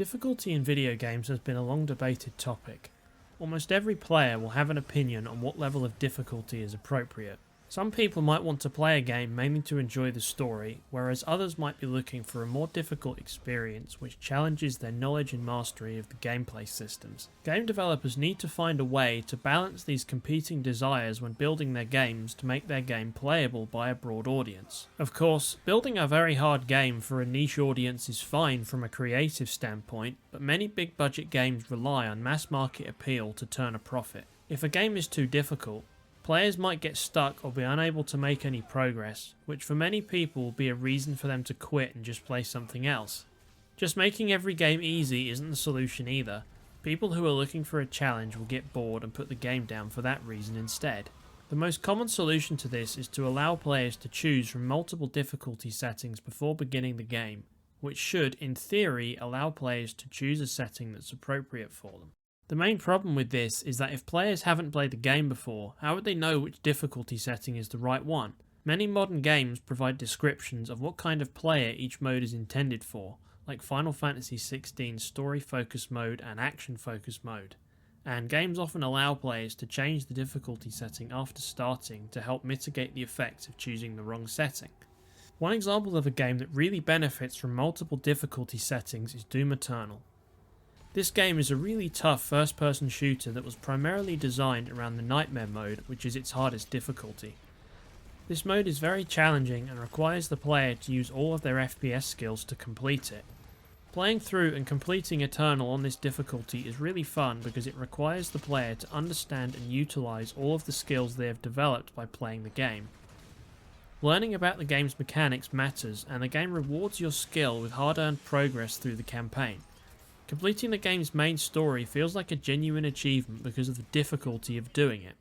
Difficulty in video games has been a long debated topic. Almost every player will have an opinion on what level of difficulty is appropriate. Some people might want to play a game mainly to enjoy the story, whereas others might be looking for a more difficult experience which challenges their knowledge and mastery of the gameplay systems. Game developers need to find a way to balance these competing desires when building their games to make their game playable by a broad audience. Of course, building a very hard game for a niche audience is fine from a creative standpoint, but many big budget games rely on mass market appeal to turn a profit. If a game is too difficult, players might get stuck or be unable to make any progress, which for many people will be a reason for them to quit and just play something else. Just making every game easy isn't the solution either. People who are looking for a challenge will get bored and put the game down for that reason instead. The most common solution to this is to allow players to choose from multiple difficulty settings before beginning the game, which should, in theory, allow players to choose a setting that's appropriate for them. The main problem with this is that if players haven't played the game before, how would they know which difficulty setting is the right one? Many modern games provide descriptions of what kind of player each mode is intended for, like Final Fantasy XVI Story Focus Mode and Action Focus Mode, and games often allow players to change the difficulty setting after starting to help mitigate the effects of choosing the wrong setting. One example of a game that really benefits from multiple difficulty settings is Doom Eternal. This game is a really tough first-person shooter that was primarily designed around the Nightmare mode, which is its hardest difficulty. This mode is very challenging and requires the player to use all of their FPS skills to complete it. Playing through and completing Eternal on this difficulty is really fun because it requires the player to understand and utilise all of the skills they have developed by playing the game. Learning about the game's mechanics matters, and the game rewards your skill with hard-earned progress through the campaign. Completing the game's main story feels like a genuine achievement because of the difficulty of doing it.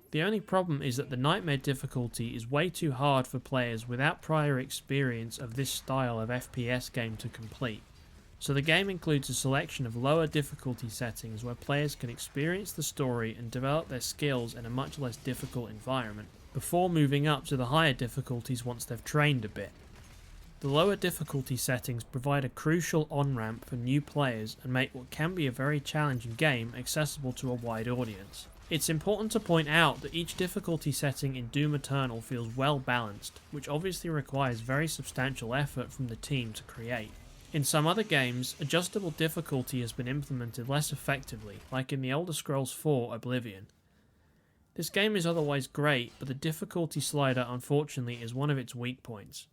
The only problem is that the Nightmare difficulty is way too hard for players without prior experience of this style of FPS game to complete. So the game includes a selection of lower difficulty settings where players can experience the story and develop their skills in a much less difficult environment, before moving up to the higher difficulties once they've trained a bit. The lower difficulty settings provide a crucial on-ramp for new players and make what can be a very challenging game accessible to a wide audience. It's important to point out that each difficulty setting in Doom Eternal feels well balanced, which obviously requires very substantial effort from the team to create. In some other games, adjustable difficulty has been implemented less effectively, like in The Elder Scrolls IV: Oblivion. This game is otherwise great, but the difficulty slider unfortunately is one of its weak points.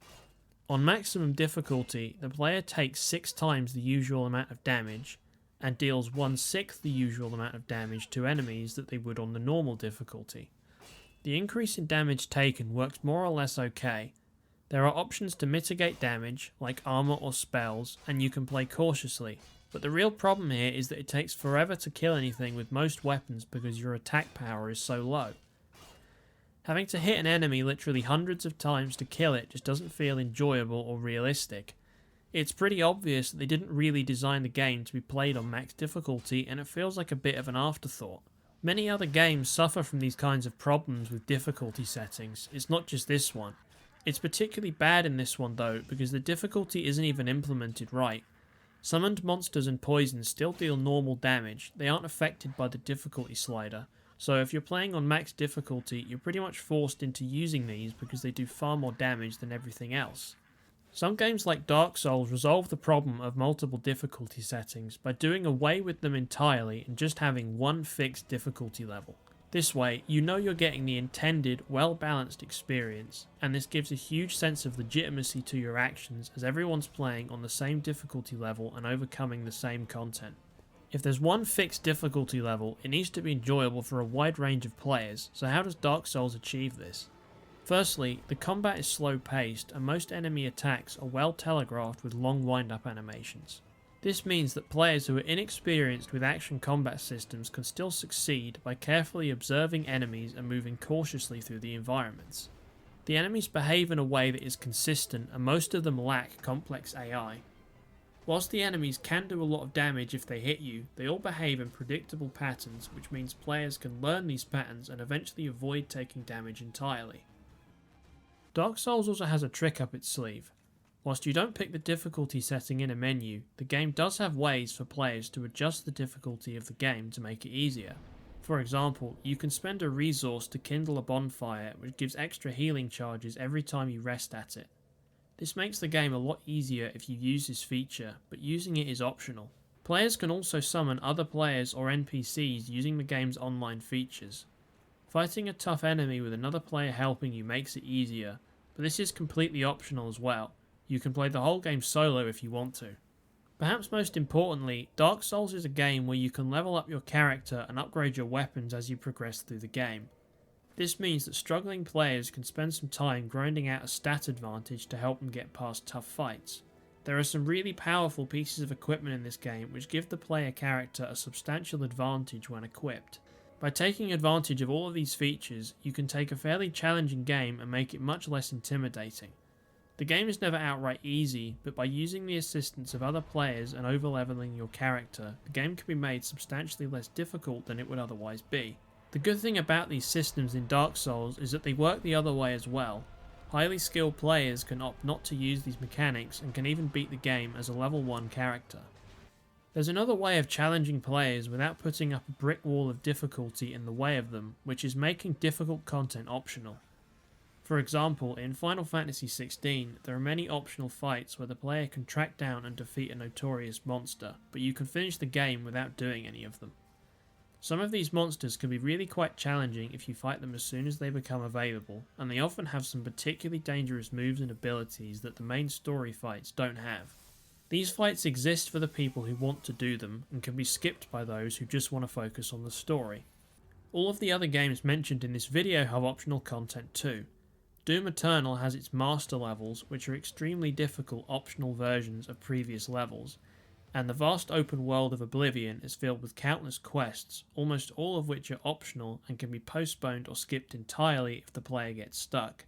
On maximum difficulty, the player takes 6 times the usual amount of damage, and deals 1/6 the usual amount of damage to enemies that they would on the normal difficulty. The increase in damage taken works more or less okay. There are options to mitigate damage, like armor or spells, and you can play cautiously, but the real problem here is that it takes forever to kill anything with most weapons because your attack power is so low. Having to hit an enemy literally hundreds of times to kill it just doesn't feel enjoyable or realistic. It's pretty obvious that they didn't really design the game to be played on max difficulty, and it feels like a bit of an afterthought. Many other games suffer from these kinds of problems with difficulty settings. It's not just this one. It's particularly bad in this one though, because the difficulty isn't even implemented right. Summoned monsters and poisons still deal normal damage, they aren't affected by the difficulty slider. So if you're playing on max difficulty, you're pretty much forced into using these because they do far more damage than everything else. Some games like Dark Souls resolve the problem of multiple difficulty settings by doing away with them entirely and just having one fixed difficulty level. This way, you know you're getting the intended, well-balanced experience, and this gives a huge sense of legitimacy to your actions as everyone's playing on the same difficulty level and overcoming the same content. If there's one fixed difficulty level, it needs to be enjoyable for a wide range of players, so how does Dark Souls achieve this? Firstly, the combat is slow paced and most enemy attacks are well telegraphed with long wind-up animations. This means that players who are inexperienced with action combat systems can still succeed by carefully observing enemies and moving cautiously through the environments. The enemies behave in a way that is consistent and most of them lack complex AI. Whilst the enemies can do a lot of damage if they hit you, they all behave in predictable patterns, which means players can learn these patterns and eventually avoid taking damage entirely. Dark Souls also has a trick up its sleeve. Whilst you don't pick the difficulty setting in a menu, the game does have ways for players to adjust the difficulty of the game to make it easier. For example, you can spend a resource to kindle a bonfire, which gives extra healing charges every time you rest at it. This makes the game a lot easier if you use this feature, but using it is optional. Players can also summon other players or NPCs using the game's online features. Fighting a tough enemy with another player helping you makes it easier, but this is completely optional as well. You can play the whole game solo if you want to. Perhaps most importantly, Dark Souls is a game where you can level up your character and upgrade your weapons as you progress through the game. This means that struggling players can spend some time grinding out a stat advantage to help them get past tough fights. There are some really powerful pieces of equipment in this game which give the player character a substantial advantage when equipped. By taking advantage of all of these features, you can take a fairly challenging game and make it much less intimidating. The game is never outright easy, but by using the assistance of other players and over-leveling your character, the game can be made substantially less difficult than it would otherwise be. The good thing about these systems in Dark Souls is that they work the other way as well. Highly skilled players can opt not to use these mechanics and can even beat the game as a level 1 character. There's another way of challenging players without putting up a brick wall of difficulty in the way of them, which is making difficult content optional. For example, in Final Fantasy XVI, there are many optional fights where the player can track down and defeat a notorious monster, but you can finish the game without doing any of them. Some of these monsters can be really quite challenging if you fight them as soon as they become available, and they often have some particularly dangerous moves and abilities that the main story fights don't have. These fights exist for the people who want to do them, and can be skipped by those who just want to focus on the story. All of the other games mentioned in this video have optional content too. Doom Eternal has its master levels, which are extremely difficult optional versions of previous levels, and the vast open world of Oblivion is filled with countless quests, almost all of which are optional and can be postponed or skipped entirely if the player gets stuck.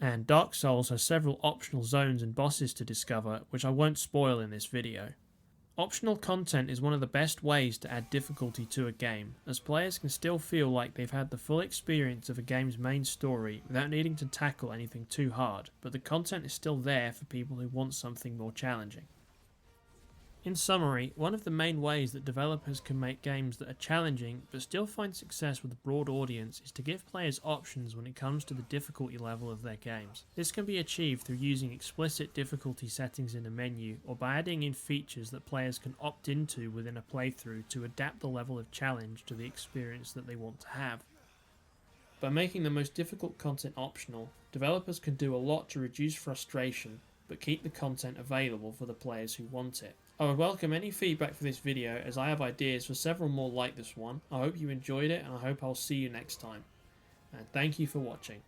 And Dark Souls has several optional zones and bosses to discover, which I won't spoil in this video. Optional content is one of the best ways to add difficulty to a game, as players can still feel like they've had the full experience of a game's main story without needing to tackle anything too hard, but the content is still there for people who want something more challenging. In summary, one of the main ways that developers can make games that are challenging but still find success with a broad audience is to give players options when it comes to the difficulty level of their games. This can be achieved through using explicit difficulty settings in a menu, or by adding in features that players can opt into within a playthrough to adapt the level of challenge to the experience that they want to have. By making the most difficult content optional, developers can do a lot to reduce frustration, but keep the content available for the players who want it. I would welcome any feedback for this video, as I have ideas for several more like this one. I hope you enjoyed it, and I hope I'll see you next time. And thank you for watching.